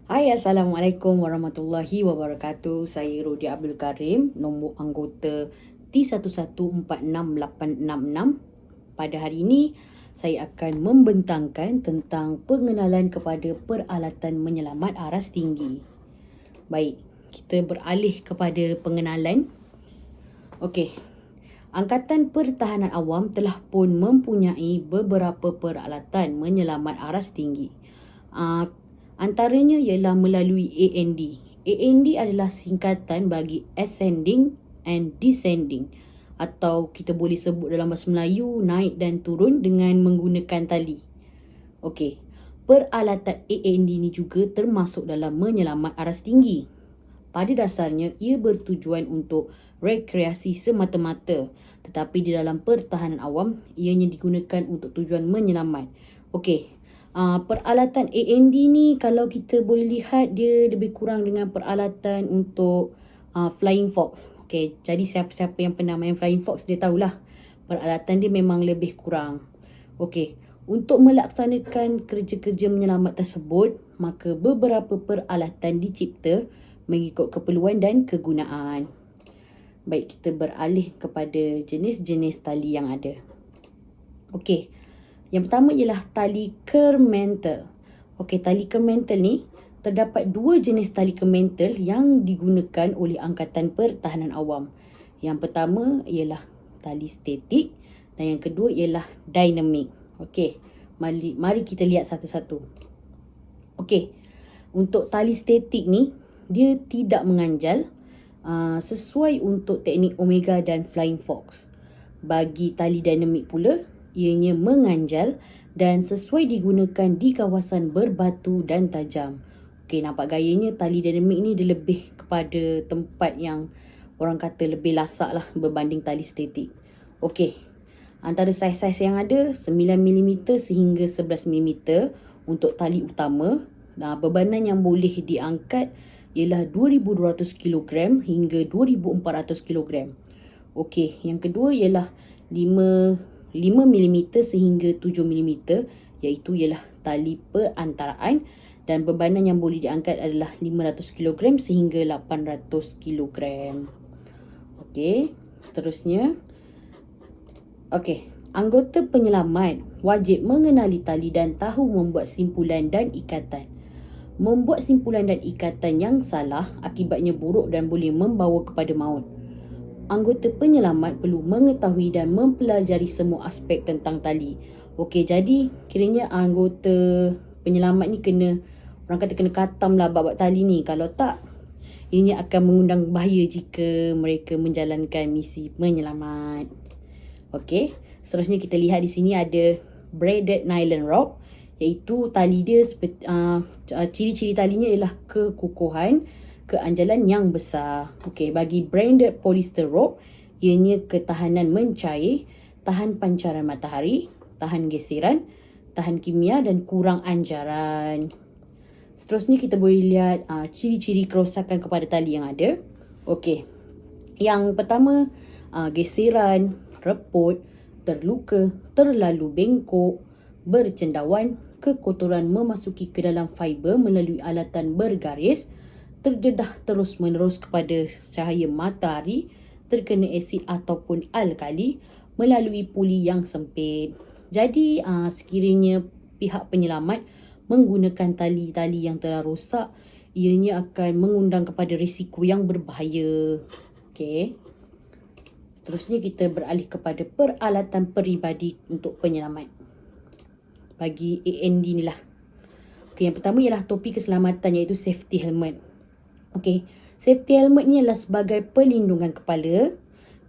Hai, Assalamualaikum warahmatullahi wabarakatuh. Saya Rodi Abdul Karim, nombor anggota T11468666. Pada hari ini, saya akan membentangkan tentang pengenalan kepada peralatan menyelamat aras tinggi. Baik, kita beralih kepada pengenalan. Okey, Angkatan Pertahanan Awam telah pun mempunyai beberapa peralatan menyelamat aras tinggi. Antaranya ialah melalui AND. AND adalah singkatan bagi Ascending and Descending, atau kita boleh sebut dalam bahasa Melayu naik dan turun dengan menggunakan tali. Okey, peralatan AND ni juga termasuk dalam menyelamat aras tinggi. Pada dasarnya, ia bertujuan untuk rekreasi semata-mata, tetapi di dalam pertahanan awam, ianya digunakan untuk tujuan menyelamat. Okey, peralatan AND ni kalau kita boleh lihat dia lebih kurang dengan peralatan untuk Flying Fox. Okey, jadi siapa-siapa yang pernah main Flying Fox dia tahulah peralatan dia memang lebih kurang. Okey, untuk melaksanakan kerja-kerja menyelamat tersebut, maka beberapa peralatan dicipta mengikut keperluan dan kegunaan. Baik, kita beralih kepada jenis-jenis tali yang ada. Okey, yang pertama ialah tali kermentel. Okey, tali kermentel ni terdapat dua jenis tali kermentel yang digunakan oleh Angkatan Pertahanan Awam. Yang pertama ialah tali statik dan yang kedua ialah dinamik. Okey, mari kita lihat satu-satu. Okey, untuk tali statik ni dia tidak menganjal, sesuai untuk teknik Omega dan Flying Fox. Bagi tali dinamik pula, ianya menganjal dan sesuai digunakan di kawasan berbatu dan tajam. Okey, nampak gayanya tali dinamik ni dia lebih kepada tempat yang orang kata lebih lasak lah berbanding tali statik. Okey, antara saiz-saiz yang ada 9mm sehingga 11mm untuk tali utama. Bebanan yang boleh diangkat ialah 2,200 kg hingga 2,400 kg. Okey, yang kedua ialah 5mm sehingga 7mm, iaitu ialah tali perantaraan dan bebanan yang boleh diangkat adalah 500 kg sehingga 800 kg. Okey, seterusnya. Okey, anggota penyelamat wajib mengenali tali dan tahu membuat simpulan dan ikatan. Membuat simpulan dan ikatan yang salah akibatnya buruk dan boleh membawa kepada maut. Anggota penyelamat perlu mengetahui dan mempelajari semua aspek tentang tali. Okey, jadi kiranya anggota penyelamat ni orang kata kena katam lah bab-bab tali ni. Kalau tak, ini akan mengundang bahaya jika mereka menjalankan misi menyelamat. Okey, seterusnya kita lihat di sini ada braided nylon rope, iaitu tali dia seperti ciri-ciri talinya ialah kekukuhan, keanjalan yang besar. Okey, bagi braided polyester rope, ianya ketahanan mencair, tahan pancaran matahari, tahan geseran, tahan kimia dan kurang anjaran. Seterusnya kita boleh lihat ciri-ciri kerosakan kepada tali yang ada. Okey, yang pertama geseran, reput, terluka, terlalu bengkok, bercendawan, kekotoran memasuki ke dalam fiber melalui alatan bergaris, terdedah terus-menerus kepada cahaya matahari, terkena asid ataupun alkali melalui puli yang sempit. Jadi sekiranya pihak penyelamat menggunakan tali-tali yang telah rosak, ianya akan mengundang kepada risiko yang berbahaya. Okey. Seterusnya kita beralih kepada peralatan peribadi untuk penyelamat. Bagi AND ni lah. Okay, yang pertama ialah topi keselamatan, iaitu safety helmet. Okay, safety helmet ni adalah sebagai pelindungan kepala,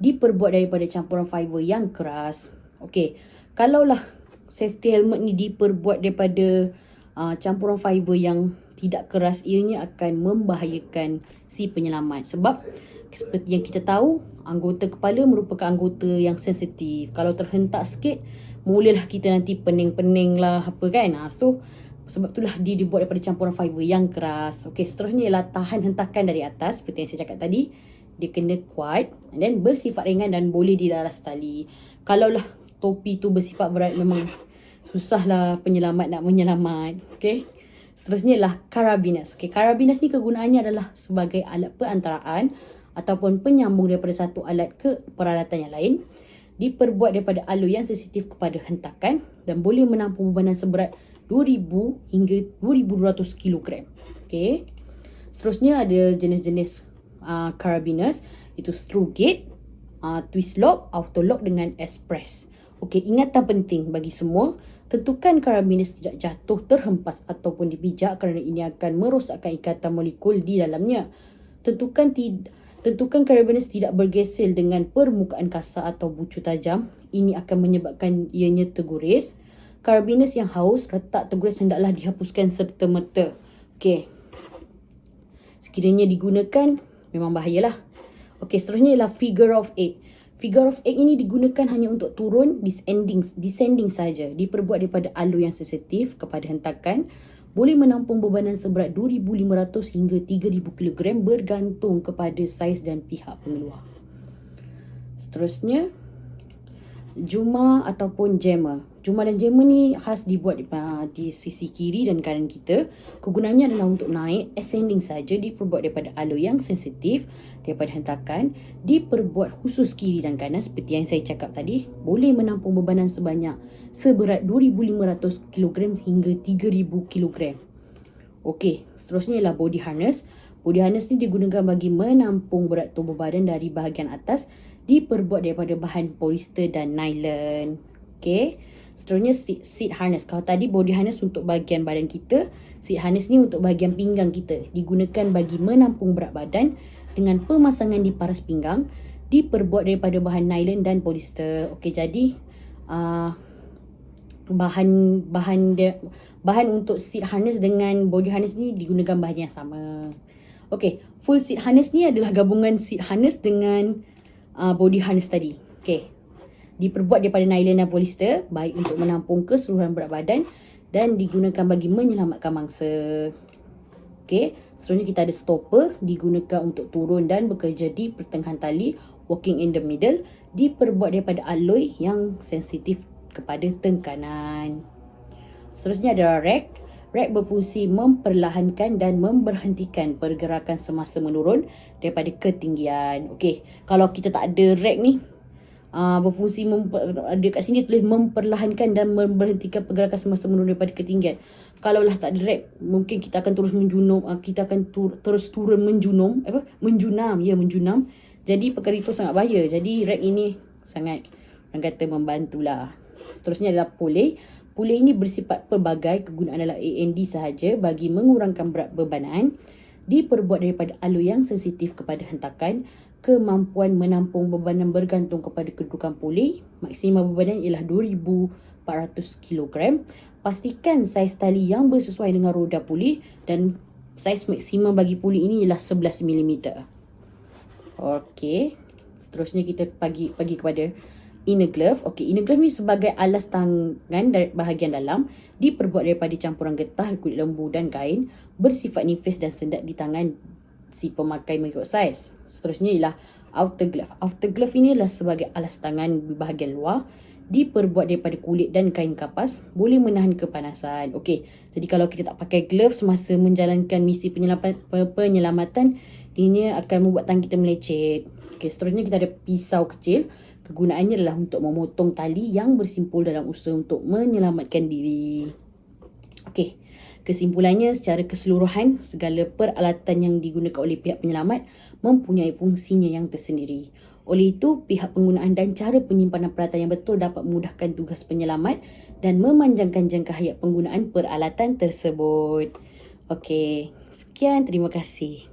diperbuat daripada campuran fiber yang keras. Okay, kalaulah safety helmet ni diperbuat daripada campuran fiber yang tidak keras, ianya akan membahayakan si penyelamat. Sebab seperti yang kita tahu, anggota kepala merupakan anggota yang sensitif. Kalau terhentak sikit, mulalah kita nanti pening-pening lah apa kan. So sebab itulah dia dibuat daripada campuran fiber yang keras. Okey, seterusnya ialah tahan hentakan dari atas. Seperti yang saya cakap tadi, dia kena kuat and then bersifat ringan dan boleh dilaras tali. Kalaulah topi tu bersifat berat, memang susahlah penyelamat nak menyelamat. Okey, Seterusnya ialah carabiners. Okey, carabiners ni kegunaannya adalah sebagai alat perantaraan ataupun penyambung daripada satu alat ke peralatan yang lain. Diperbuat daripada alur yang sensitif kepada hentakan dan boleh menampung bebanan seberat 2000 hingga 2200 kilogram. Okey. Seterusnya ada jenis-jenis carabiners, itu screw gate, twist lock, auto lock dengan express. Okey, ingatan penting bagi semua, tentukan carabiners tidak jatuh, terhempas ataupun dipijak kerana ini akan merosakkan ikatan molekul di dalamnya. Tentukan carabiners tidak bergesel dengan permukaan kasar atau bucu tajam. Ini akan menyebabkan ianya terguris. Carabiners yang haus, retak terguris hendaklah dihapuskan serta-merta. Okey. Sekiranya digunakan, memang bahayalah. Okey, seterusnya ialah figure of 8. Figure of 8 ini digunakan hanya untuk turun, descending saja. Diperbuat daripada alur yang sensitif kepada hentakan. Boleh menampung bebanan seberat 2,500 hingga 3,000 kg bergantung kepada saiz dan pihak pengeluar. Seterusnya, juma ataupun jammer. Juma dan jammer ni khas dibuat di sisi kiri dan kanan kita. Kegunaannya adalah untuk naik, ascending saja, diperbuat daripada alur yang sensitif daripada hentakan. Diperbuat khusus kiri dan kanan seperti yang saya cakap tadi. Boleh menampung bebanan seberat 2,500 kg hingga 3,000 kg. Okey, seterusnya ialah body harness. Body harness ni digunakan bagi menampung berat tubuh badan dari bahagian atas. Diperbuat daripada bahan polister dan nylon. Okey, seterusnya seat harness. Kalau tadi body harness untuk bahagian badan kita, seat harness ni untuk bahagian pinggang kita. Digunakan bagi menampung berat badan dengan pemasangan di paras pinggang. Diperbuat daripada bahan nylon dan polister. Okey, jadi bahan untuk seat harness dengan body harness ni digunakan bahan yang sama. Okey, full seat harness ni adalah gabungan seat harness dengan body harness tadi. Okey, diperbuat daripada nylon dan polister, baik untuk menampung keseluruhan berat badan dan digunakan bagi menyelamatkan mangsa. Okey, seterusnya kita ada stopper, digunakan untuk turun dan bekerja di pertengahan tali, walking in the middle. Diperbuat daripada alloy yang sensitif kepada tekanan. Seterusnya ada rack. Rack berfungsi memperlahankan dan memberhentikan pergerakan semasa menurun daripada ketinggian. Okey, kalau kita tak ada rack ni, berfungsi ada kat sini tulis memperlahankan dan memberhentikan pergerakan semasa menurun daripada ketinggian. Kalau lah tak ada rack, mungkin kita akan terus menjunum, terus turun menjunam. Jadi perkara itu sangat bahaya. Jadi rack ini sangat, orang kata, membantulah. Seterusnya adalah pulley. Pulley ini bersifat pelbagai, kegunaan adalah AND sahaja bagi mengurangkan berat bebanan. Diperbuat daripada alur yang sensitif kepada hentakan. Kemampuan menampung bebanan bergantung kepada kedudukan pulley. Maksimum bebanan ialah 2,400 kg. Pastikan saiz tali yang bersesuai dengan roda pulley dan saiz maksimum bagi pulley ini ialah 11 mm. Okey, seterusnya kita pergi kepada inner glove. Okey, inner glove ni sebagai alas tangan dari bahagian dalam, diperbuat daripada campuran getah, kulit lembu dan kain, bersifat nipis dan sedap di tangan si pemakai mengikut saiz. Seterusnya ialah outer glove. Outer glove ini adalah sebagai alas tangan di bahagian luar, diperbuat daripada kulit dan kain kapas, boleh menahan kepanasan. Okey, jadi kalau kita tak pakai glove semasa menjalankan misi penyelamatan, ini akan membuat tangan kita melecet. Okey, seterusnya kita ada pisau kecil. Kegunaannya adalah untuk memotong tali yang bersimpul dalam usaha untuk menyelamatkan diri. Okey, kesimpulannya secara keseluruhan, segala peralatan yang digunakan oleh pihak penyelamat mempunyai fungsinya yang tersendiri. Oleh itu, pihak penggunaan dan cara penyimpanan peralatan yang betul dapat memudahkan tugas penyelamat dan memanjangkan jangka hayat penggunaan peralatan tersebut. Okey, sekian, terima kasih.